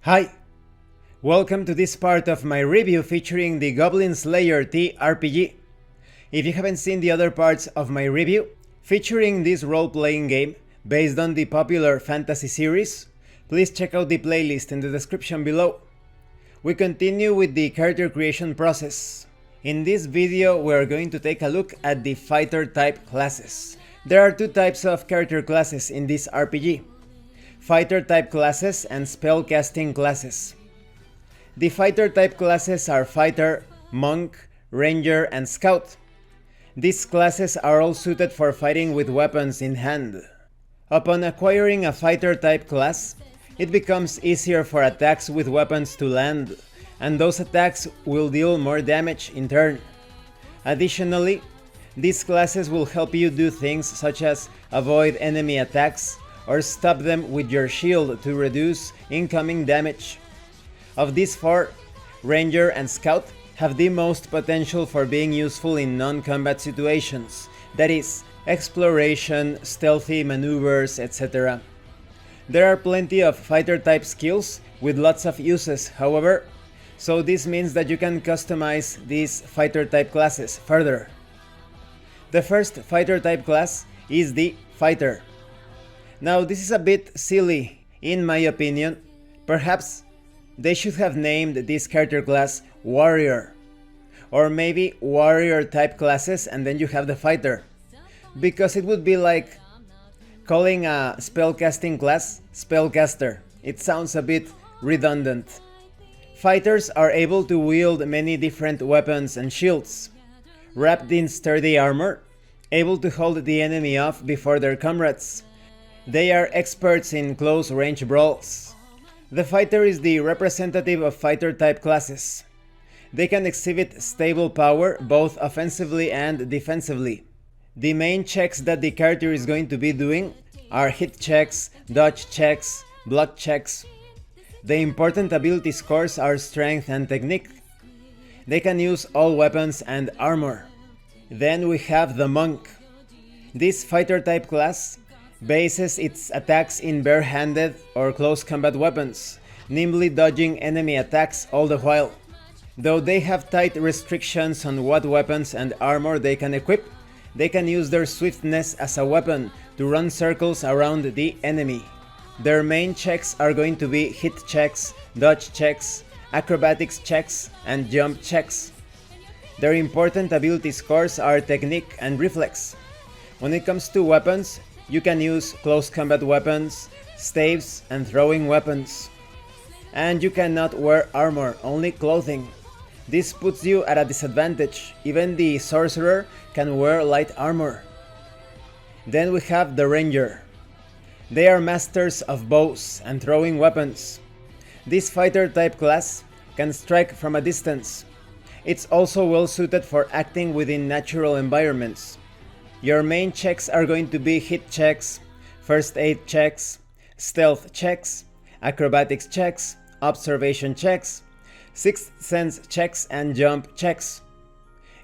Hi! Welcome to this part of my review featuring the Goblin Slayer TRPG. If you haven't seen the other parts of my review, featuring this role-playing game based on the popular fantasy series, please check out the playlist in the description below. We continue with the character creation process. In this video, we are going to take a look at the fighter type classes. There are two types of character classes in this RPG. Fighter type classes and spellcasting classes. The fighter type classes are Fighter, Monk, Ranger, and Scout. These classes are all suited for fighting with weapons in hand. Upon acquiring a fighter type class, it becomes easier for attacks with weapons to land, and those attacks will deal more damage in turn. Additionally, these classes will help you do things such as avoid enemy attacks, or stop them with your shield to reduce incoming damage. Of these four, Ranger and Scout have the most potential for being useful in non-combat situations, that is, exploration, stealthy maneuvers, etc. There are plenty of fighter type skills with lots of uses, however, so this means that you can customize these fighter type classes further. The first fighter type class is the Fighter. Now, this is a bit silly, in my opinion. Perhaps they should have named this character class Warrior. Or maybe Warrior type classes and then you have the Fighter. Because it would be like calling a spellcasting class Spellcaster. It sounds a bit redundant. Fighters are able to wield many different weapons and shields. Wrapped in sturdy armor, able to hold the enemy off before their comrades. They are experts in close-range brawls. The Fighter is the representative of fighter type classes. They can exhibit stable power both offensively and defensively. The main checks that the character is going to be doing are hit checks, dodge checks, block checks. The important ability scores are strength and technique. They can use all weapons and armor. Then we have the Monk. This fighter type class bases its attacks in bare-handed or close combat weapons, nimbly dodging enemy attacks all the while. Though they have tight restrictions on what weapons and armor they can equip, they can use their swiftness as a weapon to run circles around the enemy. Their main checks are going to be hit checks, dodge checks, acrobatics checks, and jump checks. Their important ability scores are technique and reflex. When it comes to weapons, you can use close combat weapons, staves, and throwing weapons. And you cannot wear armor, only clothing. This puts you at a disadvantage. Even the sorcerer can wear light armor. Then we have the Ranger. They are masters of bows and throwing weapons. This fighter type class can strike from a distance. It's also well suited for acting within natural environments. Your main checks are going to be hit checks, first aid checks, stealth checks, acrobatics checks, observation checks, sixth sense checks, and jump checks.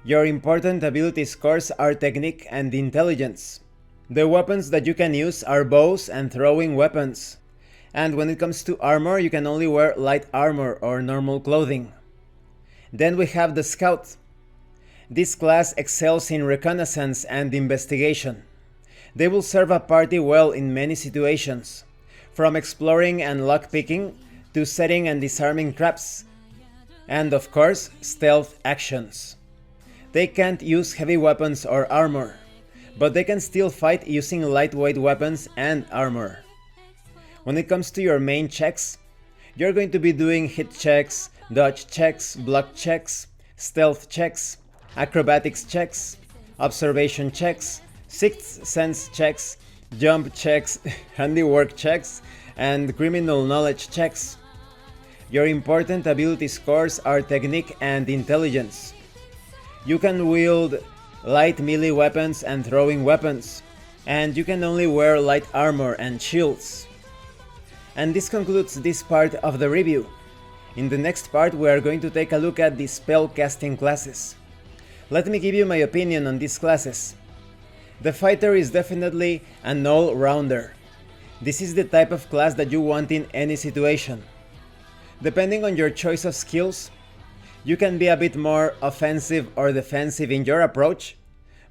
Your important ability scores are technique and intelligence. The weapons that you can use are bows and throwing weapons. And when it comes to armor, you can only wear light armor or normal clothing. Then we have the Scout. This class excels in reconnaissance and investigation. They will serve a party well in many situations, from exploring and lockpicking to setting and disarming traps, and of course, stealth actions. They can't use heavy weapons or armor, but they can still fight using lightweight weapons and armor. When it comes to your main checks, you're going to be doing hit checks, dodge checks, block checks, stealth checks, acrobatics checks, observation checks, sixth sense checks, jump checks, handiwork checks, and criminal knowledge checks. Your important ability scores are technique and intelligence. You can wield light melee weapons and throwing weapons, and you can only wear light armor and shields. And this concludes this part of the review. In the next part, we are going to take a look at the spellcasting classes. Let me give you my opinion on these classes. The Fighter is definitely an all-rounder. This is the type of class that you want in any situation. Depending on your choice of skills, you can be a bit more offensive or defensive in your approach,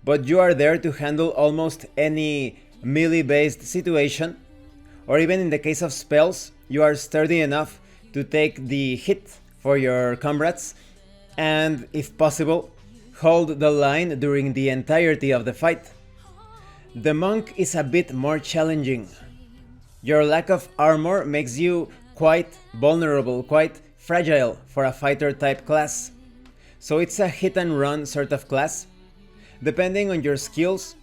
but you are there to handle almost any melee-based situation, or even in the case of spells, you are sturdy enough to take the hit for your comrades, and if possible, hold the line during the entirety of the fight. The monk is a bit more challenging. Your lack of armor makes you quite vulnerable, quite fragile for a fighter type class. So it's a hit and run sort of class. Depending on your skills,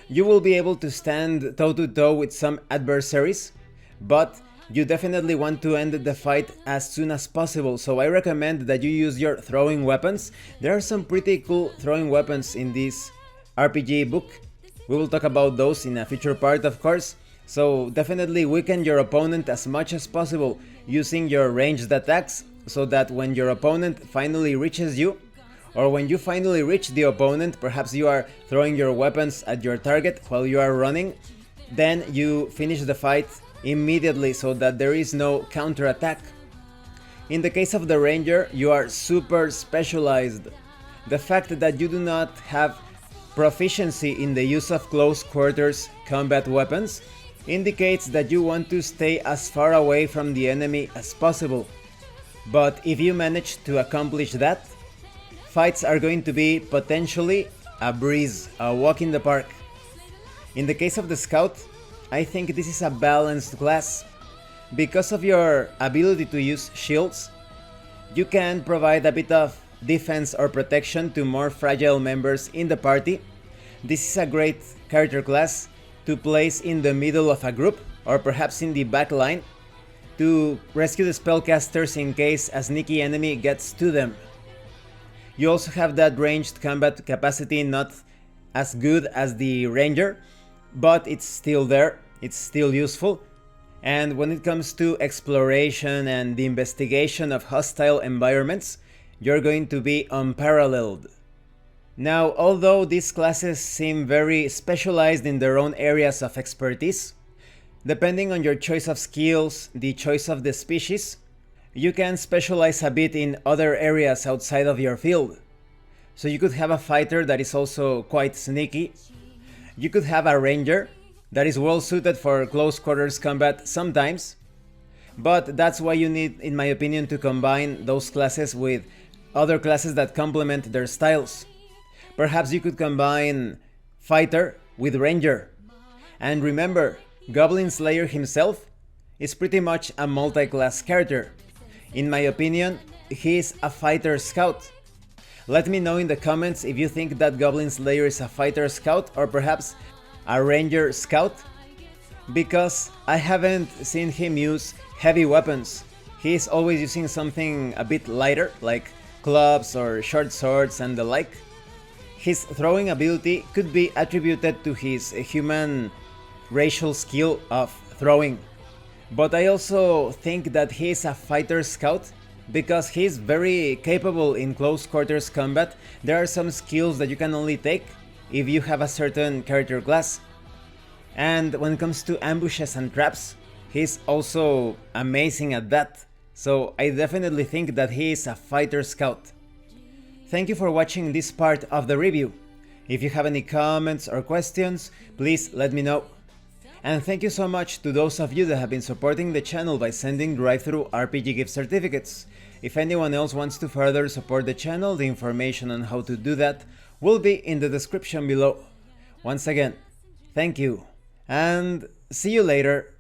you will be able to stand toe to toe with some adversaries, but you definitely want to end the fight as soon as possible, so I recommend that you use your throwing weapons. There are some pretty cool throwing weapons in this RPG book. We will talk about those in a future part, of course, so definitely weaken your opponent as much as possible using your ranged attacks, so that when your opponent finally reaches you, or when you finally reach the opponent, perhaps you are throwing your weapons at your target while you are running, then you finish the fight immediately so that there is no counterattack. In the case of the ranger, you are super specialized. The fact that you do not have proficiency in the use of close quarters combat weapons indicates that you want to stay as far away from the enemy as possible. But if you manage to accomplish that, fights are going to be potentially a breeze, a walk in the park. In the case of the scout, I think this is a balanced class. Because of your ability to use shields, you can provide a bit of defense or protection to more fragile members in the party. This is a great character class to place in the middle of a group, or perhaps in the back line, to rescue the spellcasters in case a sneaky enemy gets to them. You also have that ranged combat capacity, not as good as the ranger, but it's still there, it's still useful. And when it comes to exploration and the investigation of hostile environments, you're going to be unparalleled. Now, although these classes seem very specialized in their own areas of expertise, depending on your choice of skills, the choice of the species, you can specialize a bit in other areas outside of your field. So you could have a fighter that is also quite sneaky. You could have a ranger that is well suited for close quarters combat sometimes. But that's why you need, in my opinion, to combine those classes with other classes that complement their styles. Perhaps you could combine fighter with ranger. And remember, Goblin Slayer himself is pretty much a multi-class character. In my opinion, he is a fighter scout. Let me know in the comments if you think that Goblin Slayer is a fighter scout or perhaps a ranger scout, because I haven't seen him use heavy weapons. He is always using something a bit lighter, like clubs or short swords and the like. His throwing ability could be attributed to his human racial skill of throwing. But I also think that he is a fighter scout because he is very capable in close quarters combat. There are some skills that you can only take if you have a certain character class. And when it comes to ambushes and traps, he's also amazing at that. So I definitely think that he is a fighter scout. Thank you for watching this part of the review. If you have any comments or questions, please let me know. And thank you so much to those of you that have been supporting the channel by sending drive-thru RPG gift certificates. If anyone else wants to further support the channel, the information on how to do that will be in the description below. Once again, thank you, and see you later.